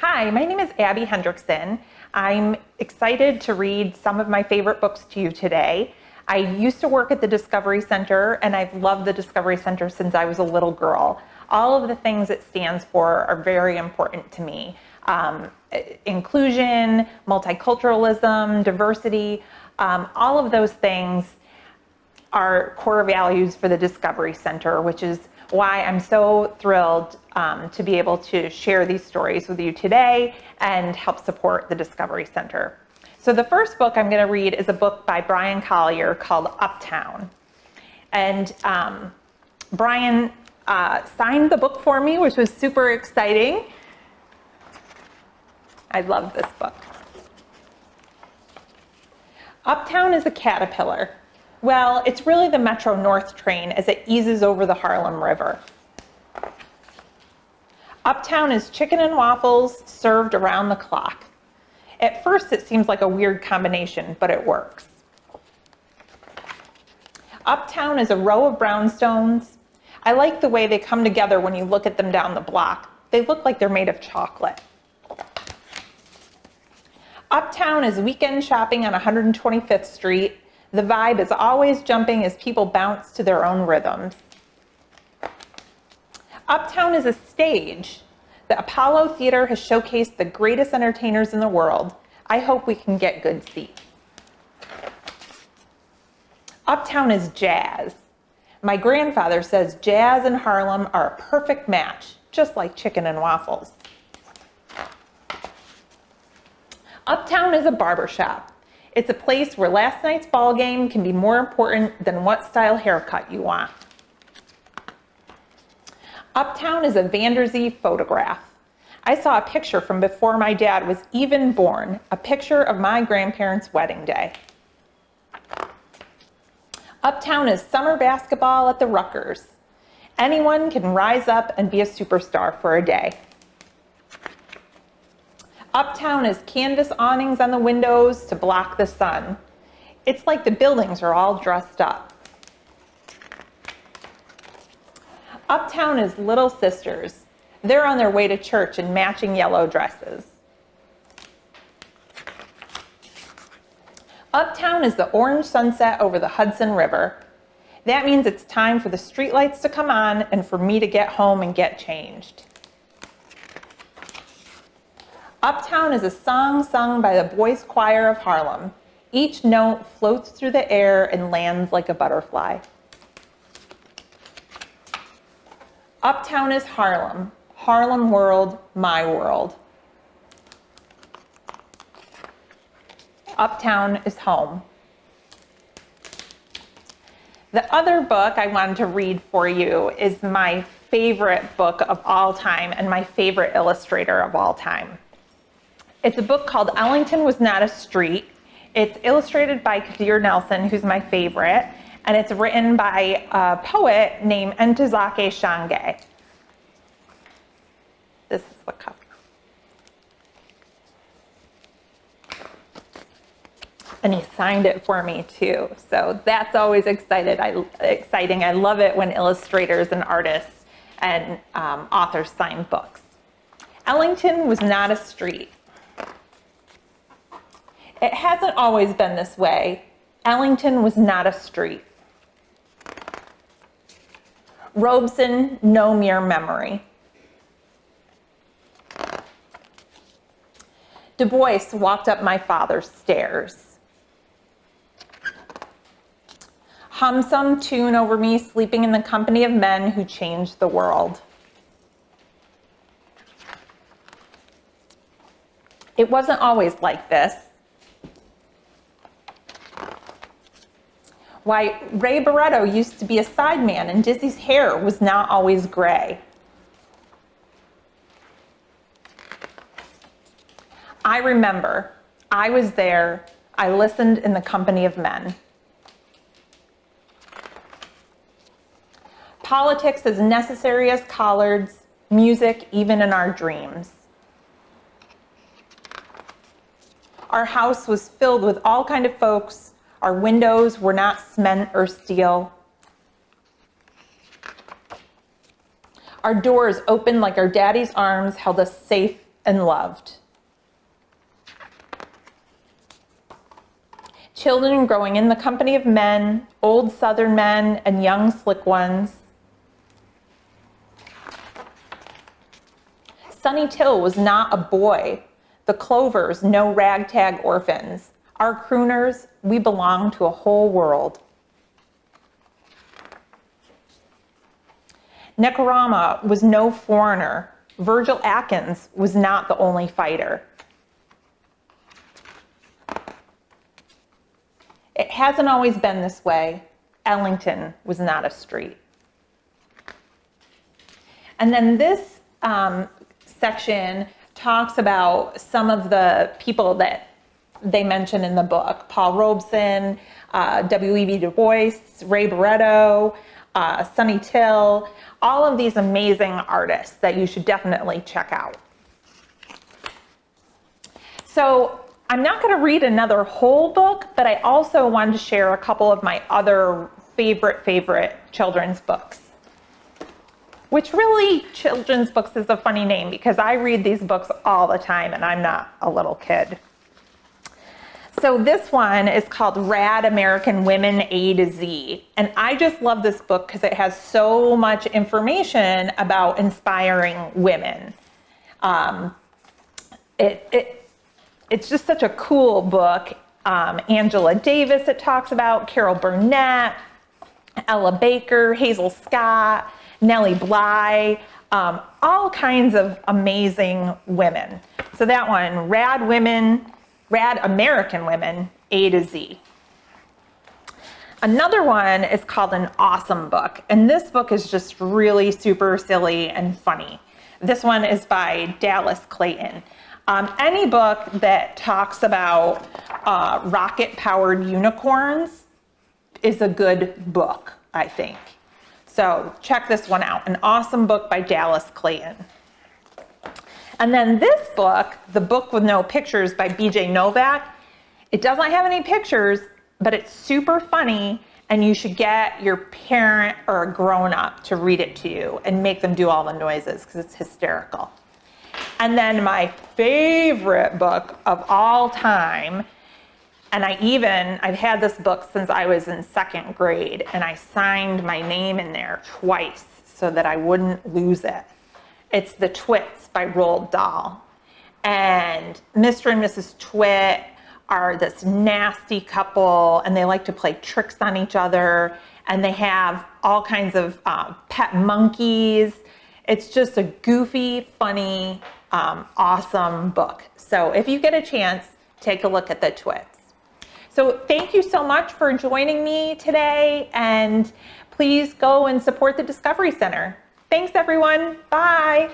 Hi, my name is Abbey Hendrickson. I'm excited to read some of my favorite books to you today. I used to work at the Discovery Center, and I've loved the Discovery Center since I was a little girl. All of the things it stands for are very important to me. Inclusion, multiculturalism, diversity, all of those things are core values for the Discovery Center, which is why I'm so thrilled to be able to share these stories with you today and help support the Discovery Center. So the first book I'm going to read is a book by Bryan Collier called Uptown. And Bryan signed the book for me, which was super exciting. I love this book. Uptown is a caterpillar. Well, it's really the Metro North train as it eases over the Harlem River. Uptown is chicken and waffles served around the clock. At first, it seems like a weird combination, but it works. Uptown is a row of brownstones. I like the way they come together when you look at them down the block. They look like they're made of chocolate. Uptown is weekend shopping on 125th Street. The vibe is always jumping as people bounce to their own rhythms. Uptown is a stage. The Apollo Theater has showcased the greatest entertainers in the world. I hope we can get good seats. Uptown is jazz. My grandfather says jazz and Harlem are a perfect match, just like chicken and waffles. Uptown is a barbershop. It's a place where last night's ball game can be more important than what style haircut you want. Uptown is a Vanderzee photograph. I saw a picture from before my dad was even born, a picture of my grandparents' wedding day. Uptown is summer basketball at the Rutgers. Anyone can rise up and be a superstar for a day. Uptown is canvas awnings on the windows to block the sun. It's like the buildings are all dressed up. Uptown is little sisters. They're on their way to church in matching yellow dresses. Uptown is the orange sunset over the Hudson River. That means it's time for the streetlights to come on and for me to get home and get changed. Uptown is a song sung by the Boys Choir of Harlem. Each note floats through the air and lands like a butterfly. Uptown is Harlem. Harlem world, my world. Uptown is home. The other book I wanted to read for you is my favorite book of all time and my favorite illustrator of all time. It's a book called Ellington Was Not a Street. It's illustrated by Collier Nelson, who's my favorite, and it's written by a poet named Ntozake Shange. This is the cover. And he signed it for me too, so that's always exciting. I love it when illustrators and artists and authors sign books. Ellington was not a street. It hasn't always been this way. Ellington was not a street. Robeson, no mere memory. Du Bois walked up my father's stairs. Hum some tune over me, sleeping in the company of men who changed the world. It wasn't always like this. Why, Ray Barretto used to be a sideman and Dizzy's hair was not always gray. I remember, I was there, I listened in the company of men. Politics as necessary as collards, music even in our dreams. Our house was filled with all kinds of folks. Our windows were not cement or steel. Our doors opened like our daddy's arms held us safe and loved. Children growing in the company of men, old Southern men and young slick ones. Sonny Till was not a boy. The Clovers, no ragtag orphans. Our crooners, we belong to a whole world. Nekorama was no foreigner. Virgil Atkins was not the only fighter. It hasn't always been this way. Ellington was not a street. And then this section talks about some of the people that they mention in the book. Paul Robeson, W.E.B. Du Bois, Ray Barretto, Sonny Till, all of these amazing artists that you should definitely check out. So I'm not going to read another whole book, but I also wanted to share a couple of my other favorite children's books. Which really, children's books is a funny name because I read these books all the time and I'm not a little kid. So this one is called Rad American Women A to Z. And I just love this book because it has so much information about inspiring women. It's just such a cool book. Angela Davis it talks about, Carol Burnett, Ella Baker, Hazel Scott, Nellie Bly, all kinds of amazing women. So that one, Rad American Women, A to Z. Another one is called An Awesome Book, and this book is just really super silly and funny. This one is by Dallas Clayton. Any book that talks about rocket-powered unicorns is a good book, I think. So check this one out, An Awesome Book by Dallas Clayton. And then this book, The Book with No Pictures by B.J. Novak, it doesn't have any pictures, but it's super funny, and you should get your parent or a grown-up to read it to you and make them do all the noises because it's hysterical. And then my favorite book of all time, and I've had this book since I was in 2nd grade, and I signed my name in there twice so that I wouldn't lose it. It's The Twits by Roald Dahl. And Mr. and Mrs. Twit are this nasty couple, and they like to play tricks on each other, and they have all kinds of pet monkeys. It's just a goofy, funny, awesome book. So if you get a chance, take a look at The Twits. So thank you so much for joining me today, and please go and support the Discovery Center. Thanks, everyone. Bye.